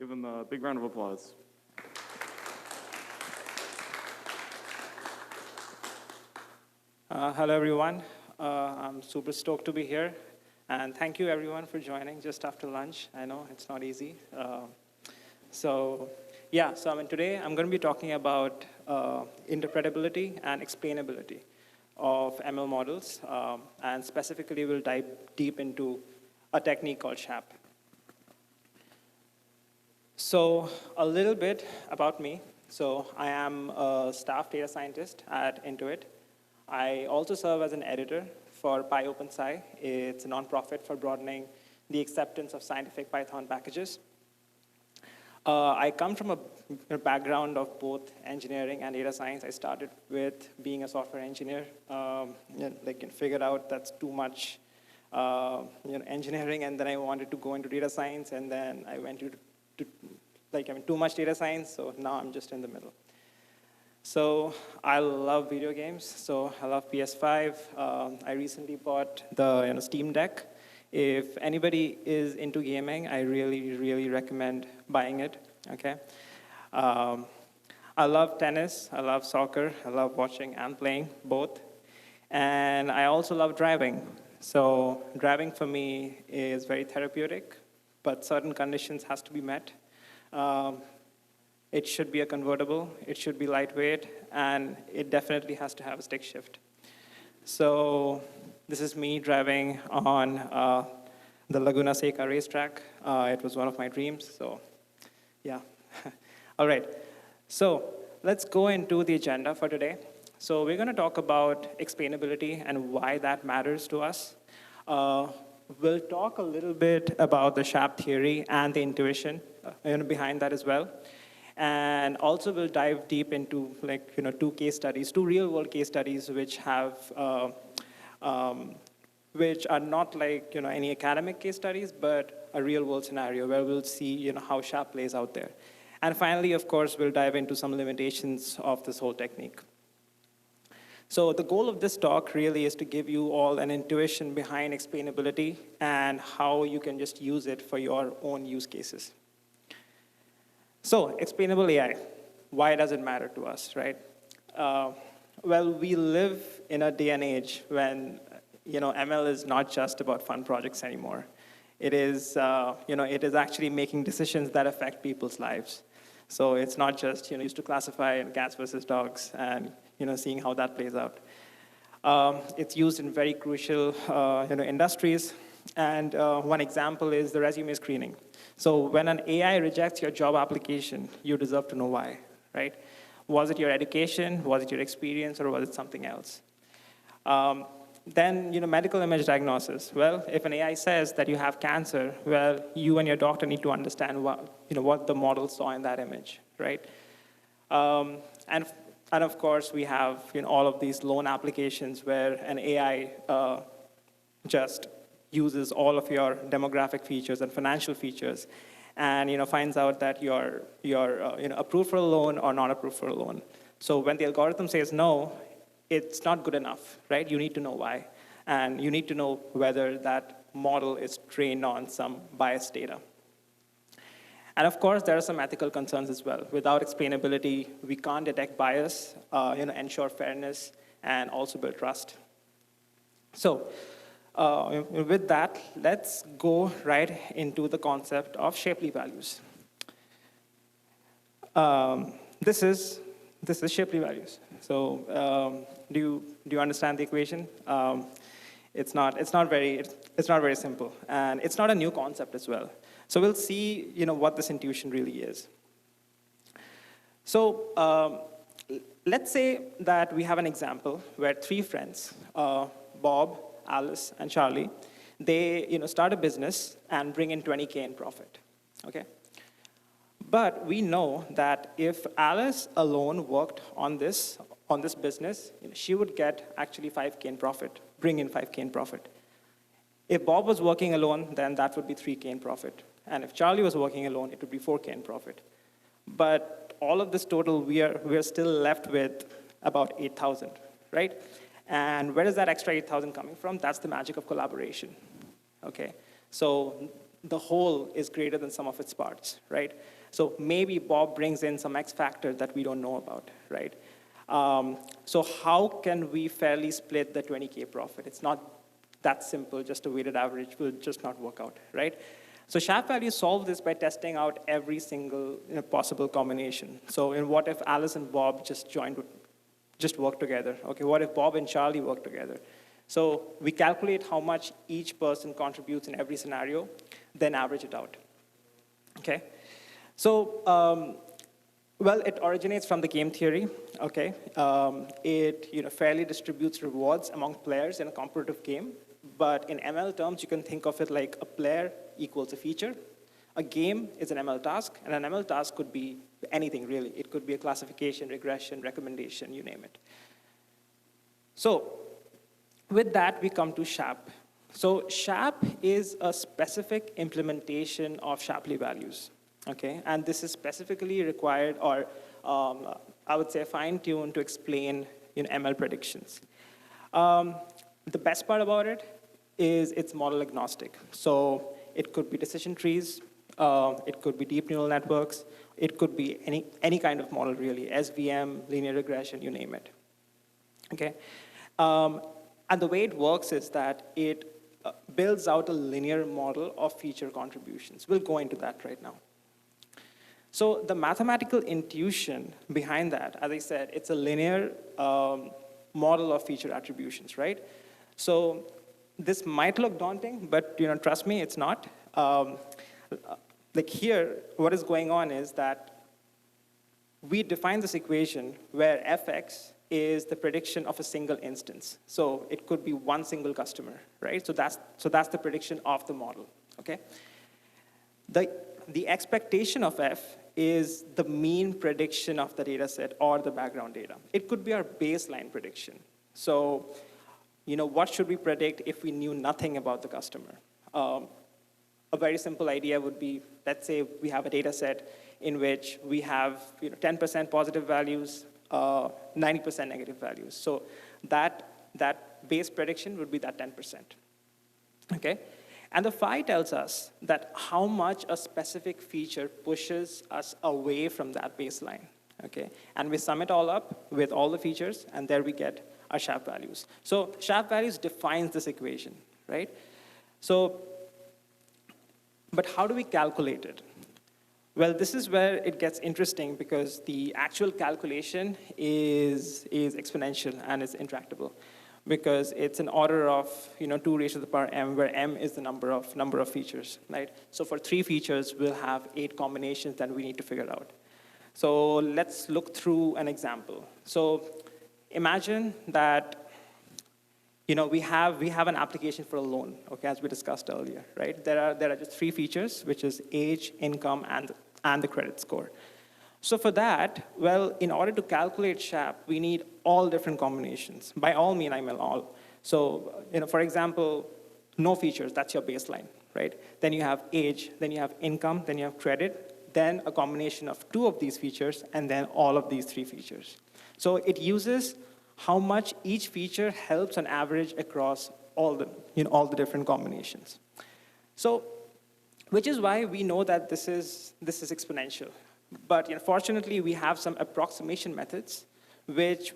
Give them a big round of applause. Hello, everyone. I'm super stoked to be here. And thank you, everyone, for joining just after lunch. I know it's not easy. So today I'm going to be talking about interpretability and explainability of ML models. And specifically, we'll dive deep into a technique called SHAP. So a little bit about me. So I am a staff data scientist at Intuit. I also serve as an editor for PyOpenSci. It's a nonprofit for broadening the acceptance of scientific Python packages. I come from a background of both engineering and data science. I started with being a software engineer. Figured out that's too much engineering, and then I wanted to go into data science, and then I went to too much data science, so now I'm just in the middle. So I love video games. So I love PS5. I recently bought the Steam Deck. If anybody is into gaming, I really, really recommend buying it. Okay. I love tennis. I love soccer. I love watching and playing both. And I also love driving. So driving for me is very therapeutic, but certain conditions has to be met. It should be a convertible, it should be lightweight, and it definitely has to have a stick shift. So this is me driving on the Laguna Seca racetrack. It was one of my dreams, so yeah. All right, so let's go into the agenda for today. So we're gonna talk about explainability and why that matters to us. We'll talk a little bit about the SHAP theory and the intuition behind that as well. And also we'll dive deep into two case studies, two real-world case studies which have, which are not like any academic case studies, but a real-world scenario where we'll see how SHAP plays out there. And finally, of course, we'll dive into some limitations of this whole technique. So the goal of this talk really is to give you all an intuition behind explainability and how you can just use it for your own use cases. So explainable AI, why does it matter to us, right? Well, we live in a day and age when ML is not just about fun projects anymore. It is, it is actually making decisions that affect people's lives. So it's not just used to classify cats versus dogs and seeing how that plays out. It's used in very crucial industries. And one example is the resume screening. So when an AI rejects your job application, you deserve to know why, right? Was it your education, was it your experience, or was it something else? Then medical image diagnosis. Well, if an AI says that you have cancer, well, you and your doctor need to understand what the model saw in that image, right? And of course, we have all of these loan applications where an AI just uses all of your demographic features and financial features, and finds out that you're approved for a loan or not approved for a loan. So when the algorithm says no, it's not good enough, right? You need to know why, and you need to know whether that model is trained on some biased data. And of course, there are some ethical concerns as well. Without explainability, we can't detect bias, ensure fairness, and also build trust. So with that, let's go right into the concept of Shapley values. This is Shapley values. So do you understand the equation? It's not very simple, and it's not a new concept as well. So we'll see what this intuition really is. So let's say that we have an example where three friends, Bob, Alice, and Charlie, they start a business and bring in 20K in profit. Okay. But we know that if Alice alone worked on this business, she would get actually 5K in profit, bring in 5K in profit. If Bob was working alone, then that would be 3K in profit. And if Charlie was working alone, it would be 4K in profit. But all of this total, we are still left with about 8,000, right? And where is that extra 8,000 coming from? That's the magic of collaboration, okay? So the whole is greater than sum of its parts, right? So maybe Bob brings in some X factor that we don't know about, right? So how can we fairly split the 20K profit? It's not that simple, just a weighted average will just not work out, right? So SHAP values solve this by testing out every single possible combination. So in what if Alice and Bob just work together? Okay, what if Bob and Charlie work together? So we calculate how much each person contributes in every scenario, then average it out, okay? So, well, it originates from the game theory, okay? It fairly distributes rewards among players in a competitive game, but in ML terms, you can think of it like a player equals a feature. A game is an ML task, and an ML task could be anything, really. It could be a classification, regression, recommendation, you name it. So with that, we come to SHAP. So SHAP is a specific implementation of Shapley values, okay? And this is specifically required, or I would say fine-tuned to explain ML predictions. The best part about it is it's model agnostic. So it could be decision trees, it could be deep neural networks, it could be any kind of model really, SVM, linear regression, you name it, okay? And the way it works is that it builds out a linear model of feature contributions. We'll go into that right now. So the mathematical intuition behind that, as I said, it's a linear model of feature attributions, right? So this might look daunting, but trust me, it's not. Like here, what is going on is that we define this equation where fx is the prediction of a single instance. So it could be one single customer, right? So that's the prediction of the model, okay? The expectation of f is the mean prediction of the data set or the background data. It could be our baseline prediction. So, what should we predict if we knew nothing about the customer? A very simple idea would be, let's say we have a data set in which we have 10% positive values, 90% negative values. So that base prediction would be that 10%, okay? And the phi tells us that how much a specific feature pushes us away from that baseline, okay? And we sum it all up with all the features, and there we get our SHAP values. So SHAP values defines this equation, right? So, but how do we calculate it? Well, this is where it gets interesting because the actual calculation is exponential and it's intractable because it's an order of 2 raised to the power m, where m is the number of features, right? So for 3 features, we'll have 8 combinations that we need to figure out. So let's look through an example. So imagine that we have an application for a loan, okay, as we discussed earlier, right? There are just 3 features, which is age, income, and the credit score. So for that, well, in order to calculate SHAP, we need all different combinations. By all mean, I mean all. So, for example, no features, that's your baseline, right? Then you have age, then you have income, then you have credit, then a combination of 2 of these features, and then all of these 3 features. So it uses how much each feature helps on average across all the different combinations. So, which is why we know that this is exponential. But fortunately, we have some approximation methods which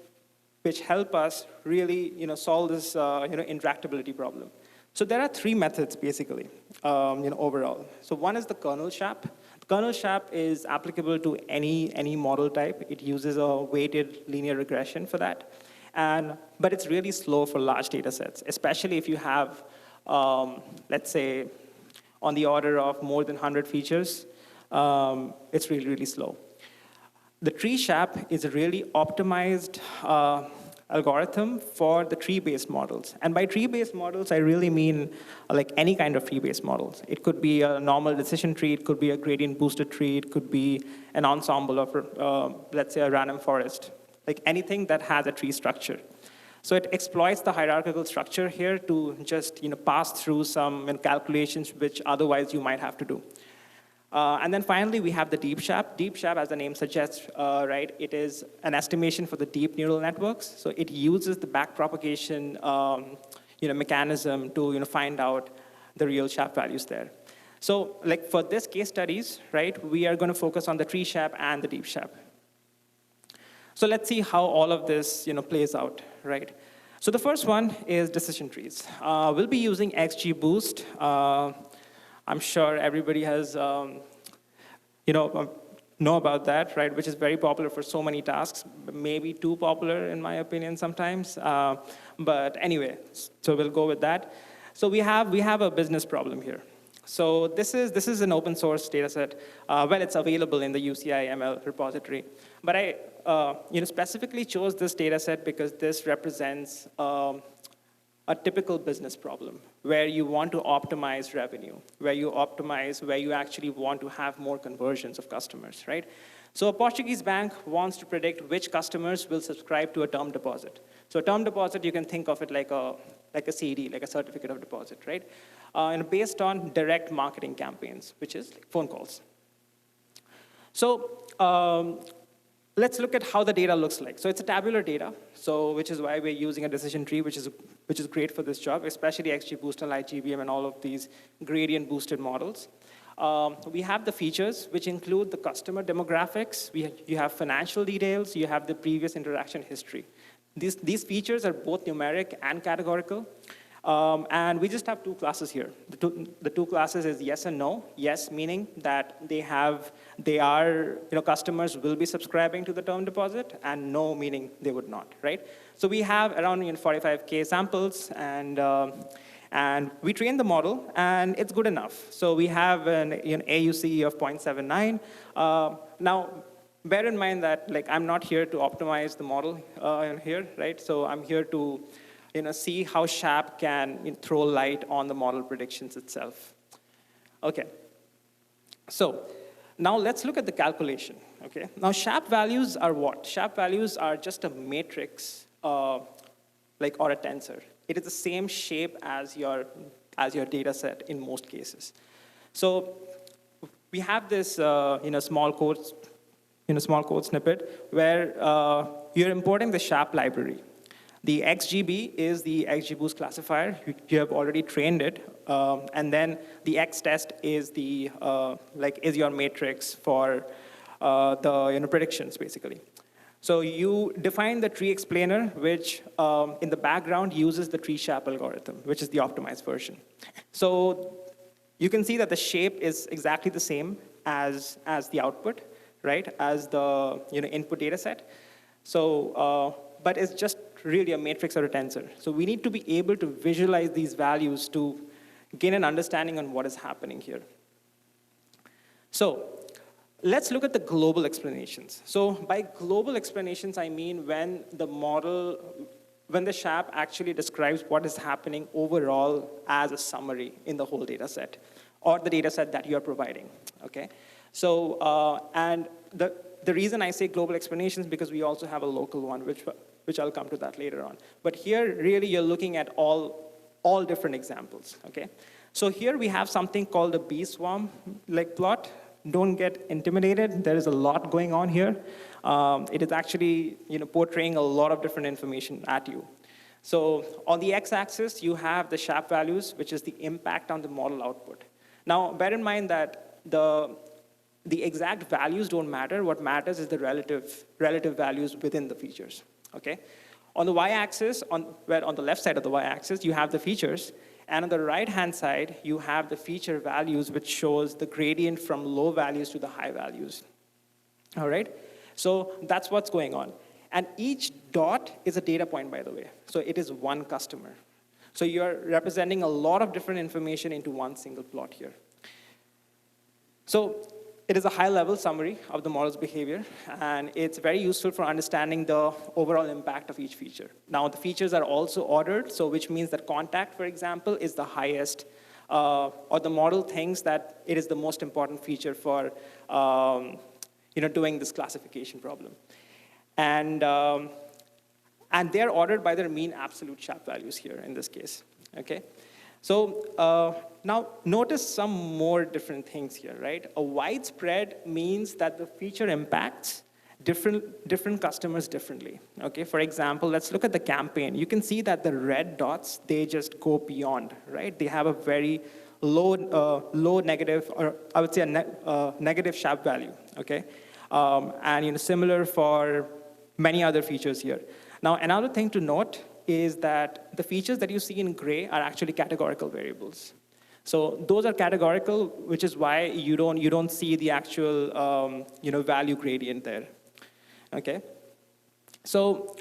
help us really solve this intractability problem. So there are 3 methods basically overall. So one is the kernel SHAP. Kernel SHAP is applicable to any model type. It uses a weighted linear regression for that. But it's really slow for large data sets, especially if you have, let's say, on the order of more than 100 features, it's really, really slow. The tree SHAP is a really optimized algorithm for the tree-based models. And by tree-based models, I really mean like any kind of tree-based models. It could be a normal decision tree, it could be a gradient boosted tree, it could be an ensemble of, let's say, a random forest. Like anything that has a tree structure. So it exploits the hierarchical structure here to just pass through some calculations which otherwise you might have to do. And then finally, we have the deep SHAP. Deep SHAP, as the name suggests, right, it is an estimation for the deep neural networks. So it uses the backpropagation mechanism to find out the real SHAP values there. So like for this case studies, right, we are going to focus on the tree SHAP and the deep SHAP. So let's see how all of this plays out, right? So the first one is decision trees. We'll be using XGBoost. I'm sure everybody has know about that, right? Which is very popular for so many tasks, maybe too popular in my opinion sometimes. But anyway, so we'll go with that. So we have a business problem here. So this is an open source data set. Well, it's available in the UCI ML repository. But I specifically chose this data set because this represents a typical business problem where you want to optimize revenue, where you actually want to have more conversions of customers, right? So a Portuguese bank wants to predict which customers will subscribe to a term deposit. So a term deposit, you can think of it like a CD, like a certificate of deposit, right? And based on direct marketing campaigns, which is like phone calls. So let's look at how the data looks like. So it's a tabular data, so which is why we're using a decision tree, which is great for this job, especially XGBoost and LightGBM and all of these gradient boosted models. We have the features, which include the customer demographics. You have financial details. You have the previous interaction history. These features are both numeric and categorical. And we just have two classes here. The two classes is yes and no. Yes, meaning that customers will be subscribing to the term deposit, and no, meaning they would not, right? So we have around 45K samples, and we train the model, and it's good enough. So we have an AUC of 0.79. Now, bear in mind that I'm not here to optimize the model here, right? So I'm here to see how SHAP can throw light on the model predictions itself. Okay. So now let's look at the calculation. Okay. Now SHAP values are what? SHAP values are just a matrix, or a tensor. It is the same shape as your data set in most cases. So we have this small code snippet where you're importing the SHAP library. The XGB is the XGBoost classifier. You have already trained it, and then the XTest is is your matrix for the predictions basically. So you define the tree explainer, which in the background uses the tree SHAP algorithm, which is the optimized version. So you can see that the shape is exactly the same as the output, right? As the input data set. So but it's just really a matrix or a tensor. So we need to be able to visualize these values to gain an understanding on what is happening here. So let's look at the global explanations. So by global explanations, I mean when the SHAP actually describes what is happening overall as a summary in the whole data set, or the data set that you're providing, okay? So, and the reason I say global explanations because we also have a local one, which I'll come to that later on. But here, really, you're looking at all different examples, okay? So here we have something called a bee swarm plot. Don't get intimidated. There is a lot going on here. It is actually portraying a lot of different information at you. So on the x-axis, you have the SHAP values, which is the impact on the model output. Now, bear in mind that the exact values don't matter. What matters is the relative values within the features. Okay. On the y-axis, on the left side of the y-axis, you have the features, and on the right-hand side, you have the feature values, which shows the gradient from low values to the high values. All right. So that's what's going on, and each dot is a data point, by the way. So it is one customer. So you're representing a lot of different information into one single plot here. So it is a high-level summary of the model's behavior, and it's very useful for understanding the overall impact of each feature. Now, the features are also ordered, so which means that contact, for example, is the highest, or the model thinks that it is the most important feature for doing this classification problem. And they're ordered by their mean absolute SHAP values here in this case, okay? So now notice some more different things here, right? A widespread means that the feature impacts different customers differently, okay? For example, let's look at the campaign. You can see that the red dots, they just go beyond, right? They have a very low negative, or I would say negative SHAP value, okay? And similar for many other features here. Now, another thing to note is that the features that you see in gray are actually categorical variables. So those are categorical, which is why you don't see the actual value gradient there. Okay. So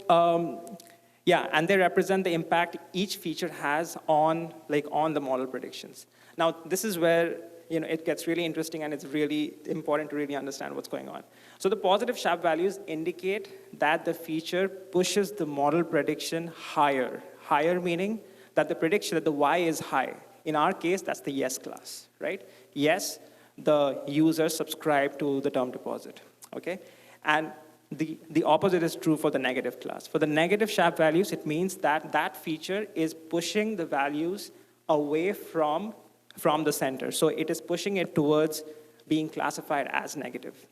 yeah, and they represent the impact each feature has on the model predictions. Now this is where it gets really interesting, and it's really important to really understand what's going on. So the positive SHAP values indicate that the feature pushes the model prediction higher. Higher meaning that the prediction that the Y is high. In our case, that's the yes class, right? Yes, the user subscribed to the term deposit, okay? And the opposite is true for the negative class. For the negative SHAP values, it means that that feature is pushing the values away from the center. So it is pushing it towards being classified as negative,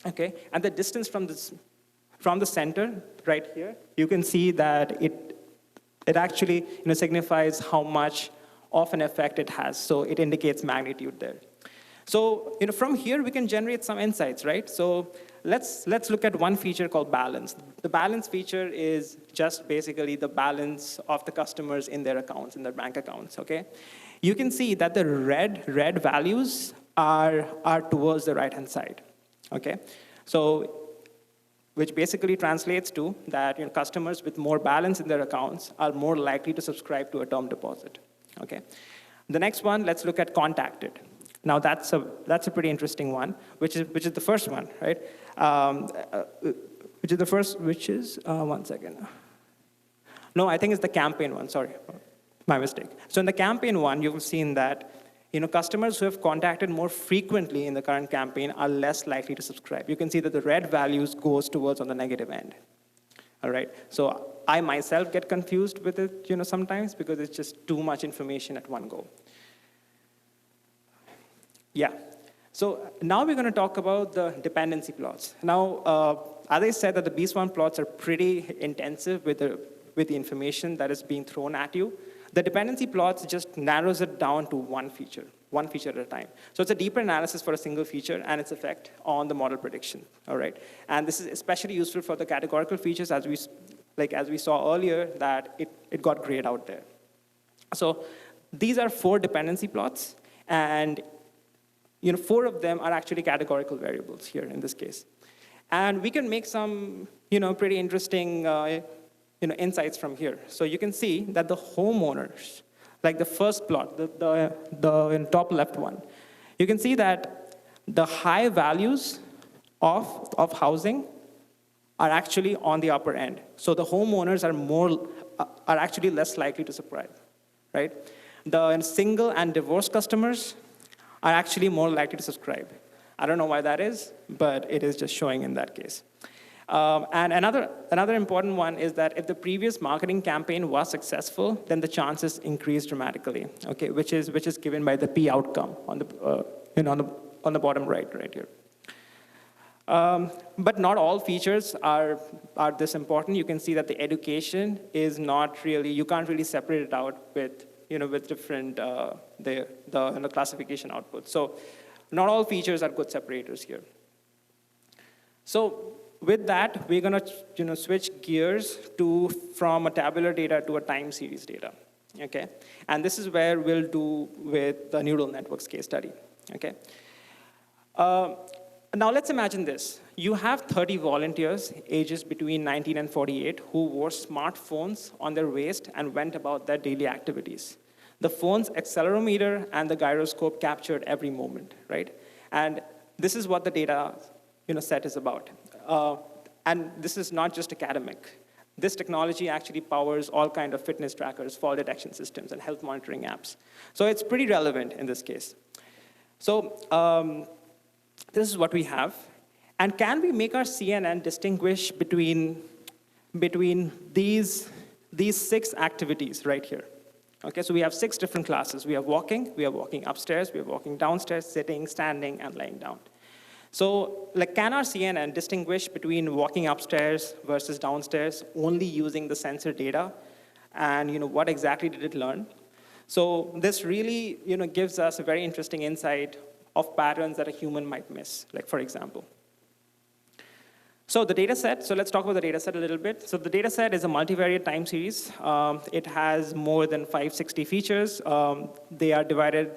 okay? And the distance from the center, right here, you can see that it actually signifies how much of an effect it has. So it indicates magnitude there. So from here we can generate some insights, right? So let's look at one feature called balance. The balance feature is just basically the balance of the customers in their accounts, in their bank accounts, okay? You can see that the red values are towards the right-hand side, okay? So which basically translates to that customers with more balance in their accounts are more likely to subscribe to a term deposit. Okay. The next one, let's look at contacted. Now that's a pretty interesting one, which is the first one, right? One second. No, I think it's the campaign one. Sorry, my mistake. So in the campaign one, you've seen that customers who have contacted more frequently in the current campaign are less likely to subscribe. You can see that the red values goes towards on the negative end. All right, so I myself get confused with it, sometimes because it's just too much information at one go. Yeah, so now we're going to talk about the dependency plots. Now, as I said, that the B-Swan plots are pretty intensive with the information that is being thrown at you. The dependency plots just narrows it down to one feature at a time. So it's a deeper analysis for a single feature and its effect on the model prediction, all right? And this is especially useful for the categorical features, as we saw earlier, that it got grayed out there. So these are 4 dependency plots, and 4 of them are actually categorical variables here in this case. And we can make some pretty interesting insights from here. So you can see that the homeowners, like the first plot, the top left one, you can see that the high values of housing are actually on the upper end. So the homeowners are actually less likely to subscribe, right? The single and divorced customers are actually more likely to subscribe. I don't know why that is, but it is just showing in that case. And another important one is that if the previous marketing campaign was successful, then the chances increase dramatically. Okay, which is given by the P outcome on the bottom right here. But not all features are this important. You can see that the education is not really, you can't really separate it out with different the classification outputs. So not all features are good separators here. So with that, we're going to switch gears from a tabular data to a time series data, okay? And this is where we'll do with the neural networks case study, okay? Now let's imagine this. You have 30 volunteers, ages between 19 and 48, who wore smartphones on their waist and went about their daily activities. The phone's accelerometer and the gyroscope captured every moment, right? And this is what the data set is about. And this is not just academic. This technology actually powers all kinds of fitness trackers, fall detection systems, and health monitoring apps. So it's pretty relevant in this case. So this is what we have. And can we make our CNN distinguish between these 6 activities right here? Okay, so we have 6 different classes. We have walking upstairs, we have walking downstairs, sitting, standing, and laying down. So, can our CNN distinguish between walking upstairs versus downstairs only using the sensor data? And what exactly did it learn? So this really gives us a very interesting insight of patterns that a human might miss, like for example. So the data set, so let's talk about the data set a little bit. So the data set is a multivariate time series. It has more than 560 features. They are divided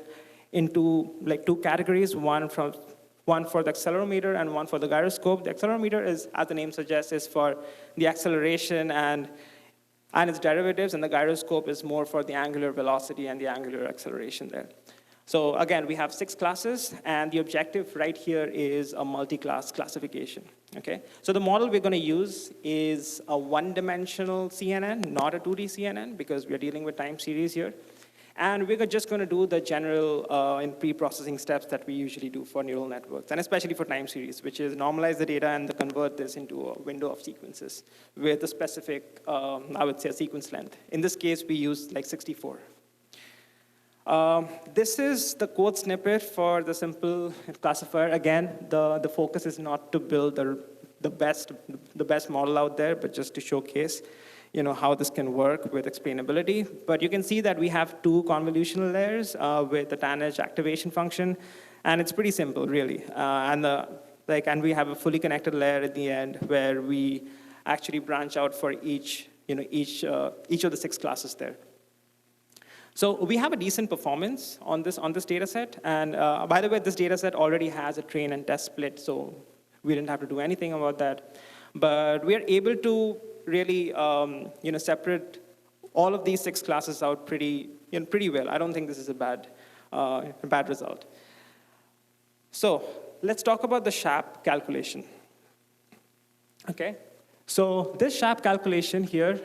into like two categories, one for the accelerometer and one for the gyroscope. The accelerometer is, as the name suggests, is for the acceleration and its derivatives, and the gyroscope is more for the angular velocity and the angular acceleration there. So again, we have 6 classes, and the objective right here is a multi-class classification, okay? So the model we're gonna use is a one-dimensional CNN, not a 2D CNN, because we're dealing with time series here. And we're just gonna do the general and pre-processing steps that we usually do for neural networks, and especially for time series, which is normalize the data and convert this into a window of sequences with a specific, I would say, a sequence length. In this case, we use like 64. This is the code snippet for the simple classifier. Again, the focus is not to build the best model out there, but just to showcase how this can work with explainability. But you can see that we have 2 convolutional layers with the tanh activation function, and it's pretty simple, really. And we have a fully connected layer at the end where we actually branch out for each of the 6 classes there. So we have a decent performance on this data set. And by the way, this data set already has a train and test split, so we didn't have to do anything about that. But we are able to really separate all of these 6 classes out pretty well. I don't think this is a bad result. So let's talk about the SHAP calculation. Okay, so this SHAP calculation here,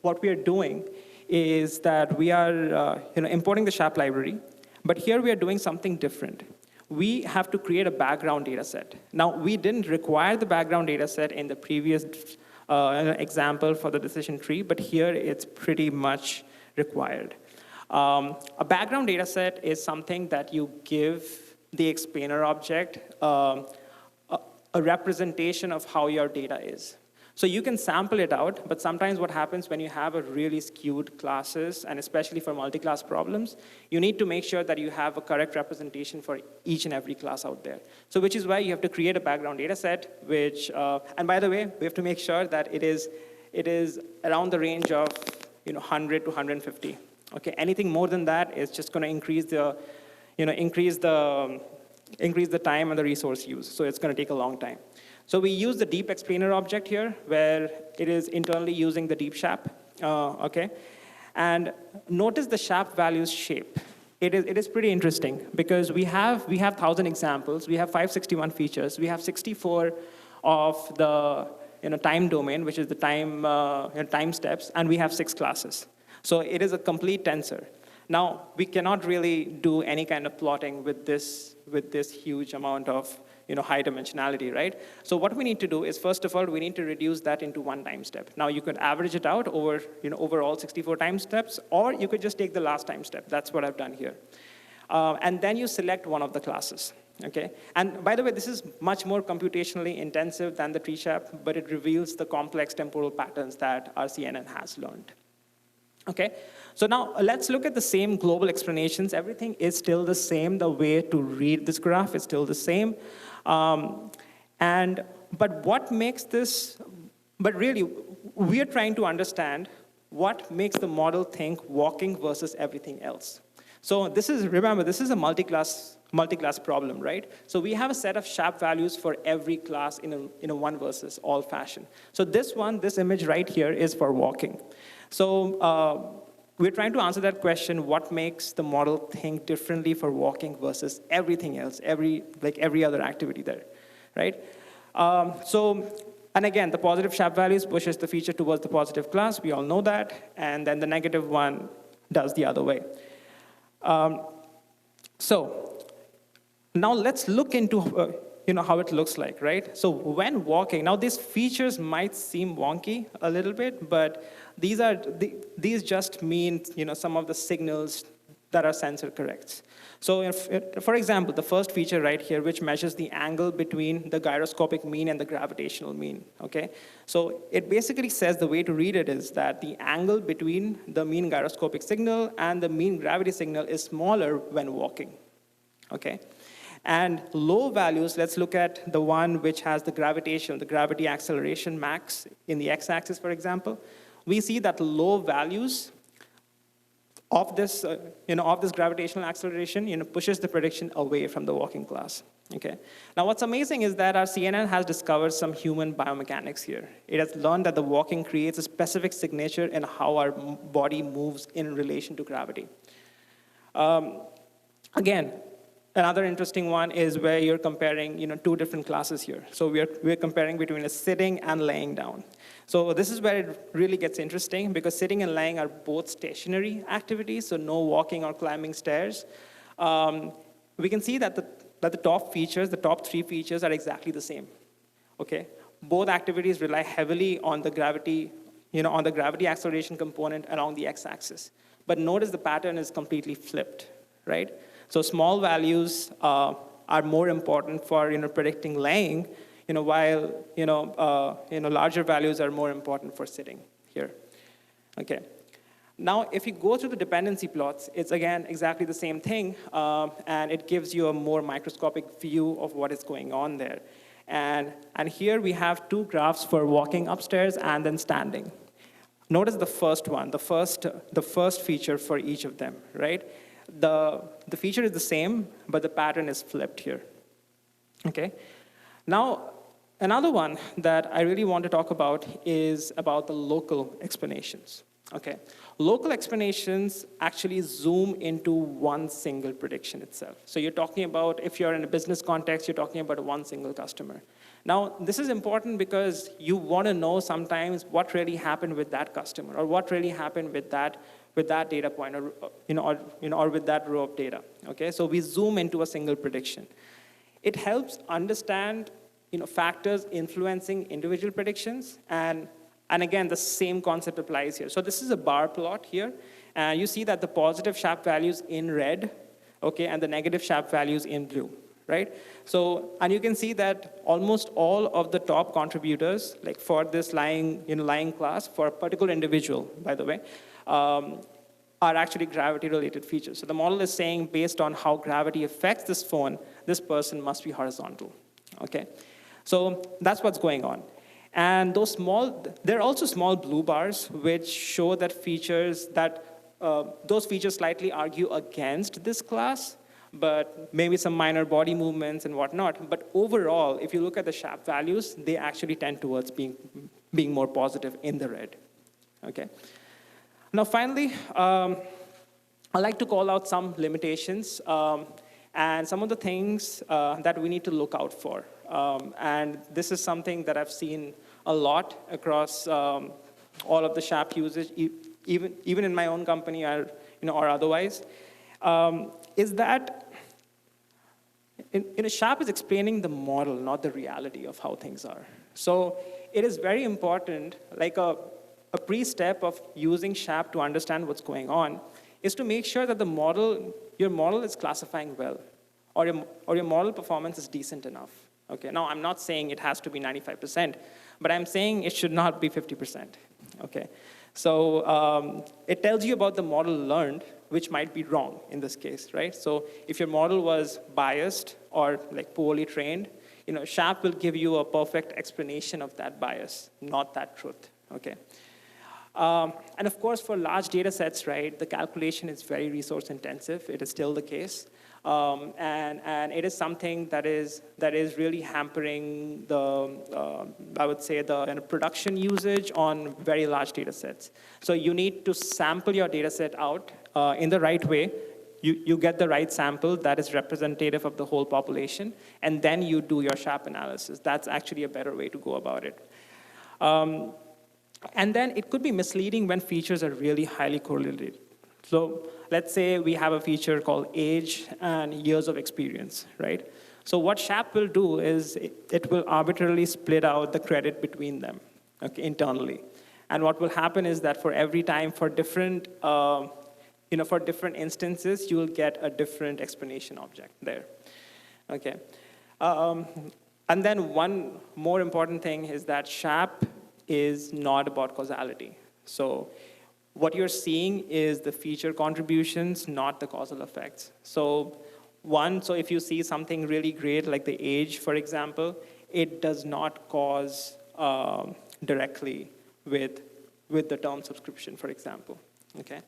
what we are doing is that we are importing the SHAP library, but here we are doing something different. We have to create a background data set. Now, we didn't require the background data set in the previous example for the decision tree, but here it's pretty much required. A background data set is something that you give the explainer object a representation of how your data is. So you can sample it out, but sometimes what happens when you have a really skewed classes, and especially for multi-class problems, you need to make sure that you have a correct representation for each and every class out there. So which is why you have to create a background data set, which, and by the way, we have to make sure that it is around the range of 100 to 150. Okay, anything more than that is just going to increase the time and the resource use. So it's going to take a long time. So we use the deep explainer object here, where it is internally using the deep SHAP, okay? And notice the SHAP values shape. It is pretty interesting, because we have 1,000 examples, we have 561 features, we have 64 of the time domain, which is the time steps, and we have 6 classes. So it is a complete tensor. Now, we cannot really do any kind of plotting with this huge amount of high dimensionality, right? So what we need to do is, first of all, we need to reduce that into 1 time step. Now, you could average it out over all 64 time steps, or you could just take the last time step. That's what I've done here. And then you select one of the classes, okay? And by the way, this is much more computationally intensive than the tree SHAP, but it reveals the complex temporal patterns that our CNN has learned. Okay, so now let's look at the same global explanations. Everything is still the same. The way to read this graph is still the same. But what makes this, but really, we are trying to understand what makes the model think walking versus everything else. So remember, this is a multi-class problem, right? So we have a set of SHAP values for every class in a one versus all fashion. So this image right here is for walking. So we're trying to answer that question: what makes the model think differently for walking versus everything else, every other activity there, right? And again, the positive SHAP values pushes the feature towards the positive class. We all know that, and then the negative one does the other way. So now let's look into how it looks like, right? So when walking, now these features might seem wonky a little bit, but these just mean some of the signals that our sensor corrects. So for example, the first feature right here, which measures the angle between the gyroscopic mean and the gravitational mean, okay? So it basically says the way to read it is that the angle between the mean gyroscopic signal and the mean gravity signal is smaller when walking, okay? And low values, let's look at the one which has the gravity acceleration max in the x-axis, for example. We see that low values of this, of this gravitational acceleration, pushes the prediction away from the walking class. Okay. Now, what's amazing is that our CNN has discovered some human biomechanics here. It has learned that the walking creates a specific signature in how our body moves in relation to gravity. Again, another interesting one is where you're comparing, two different classes here. So we're comparing between a sitting and laying down. So this is where it really gets interesting because sitting and lying are both stationary activities, so no walking or climbing stairs. We can see that the top features, the top three features are exactly the same, okay? Both activities rely heavily on the gravity, on the gravity acceleration component along the x-axis. But notice the pattern is completely flipped, right? So small values are more important for, predicting laying, while larger values are more important for sitting here. Okay. Now, if you go through the dependency plots, it's again exactly the same thing, and it gives you a more microscopic view of what is going on there. And here we have two graphs for walking upstairs and then standing. Notice the first one, the first feature for each of them, right? The feature is the same, but the pattern is flipped here. Okay. Now, another one that I really want to talk about is about the local explanations. Okay. Local explanations actually zoom into one single prediction itself. So you're talking about, if you're in a business context, you're talking about one single customer. Now, this is important because you want to know sometimes what really happened with that customer or what really happened with that data point or with that row of data. Okay, so we zoom into a single prediction. It helps understand factors influencing individual predictions, and again the same concept applies here. So this is a bar plot here, and you see that the positive SHAP values in red, okay, and the negative SHAP values in blue, right? So, and you can see that almost all of the top contributors, like for this lying class, for a particular individual, by the way, are actually gravity-related features. So the model is saying, based on how gravity affects this phone, this person must be horizontal, okay? So that's what's going on. And there are also small blue bars, which show that those features slightly argue against this class, but maybe some minor body movements and whatnot. But overall, if you look at the SHAP values, they actually tend towards being more positive in the red, okay? Now, finally, I'd like to call out some limitations and some of the things that we need to look out for. And this is something that I've seen a lot across all of the SHAP usage, even in my own company or otherwise, is that SHAP is explaining the model, not the reality of how things are. So it is very important, like a pre-step of using SHAP to understand what's going on is to make sure that your model is classifying well, or your model performance is decent enough. Okay, now I'm not saying it has to be 95%, but I'm saying it should not be 50%. Okay, so it tells you about the model learned, which might be wrong in this case, right? So if your model was biased or like poorly trained, SHAP will give you a perfect explanation of that bias, not that truth. Okay. And of course, for large data sets, right, the calculation is very resource intensive. It is still the case. And it is something that is really hampering I would say, the production usage on very large data sets. So you need to sample your data set out in the right way. You get the right sample that is representative of the whole population, and then you do your SHAP analysis. That's actually a better way to go about it. And then it could be misleading when features are really highly correlated. So let's say we have a feature called age and years of experience, right? So what SHAP will do is it will arbitrarily split out the credit between them, okay, internally. And what will happen is that for every time for different for different instances, you will get a different explanation object there. Okay. And then one more important thing is that SHAP is not about causality. So what you're seeing is the feature contributions, not the causal effects. So if you see something really great, like the age, for example, it does not cause directly with the term subscription, for example. Okay.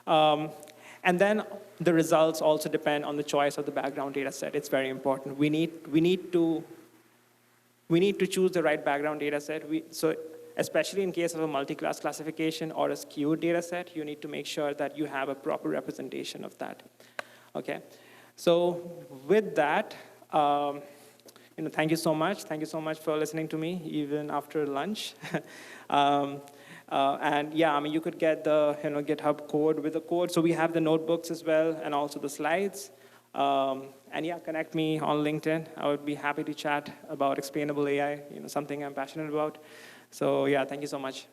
And then the results also depend on the choice of the background data set. It's very important. We need to choose the right background data set. So especially in case of a multi-class classification or a skewed data set, you need to make sure that you have a proper representation of that. Okay. So with that, thank you so much. Thank you so much for listening to me, even after lunch. And yeah, you could get the GitHub code with the code. So we have the notebooks as well, and also the slides. And yeah, connect me on LinkedIn. I would be happy to chat about explainable AI, something I'm passionate about. So yeah, thank you so much.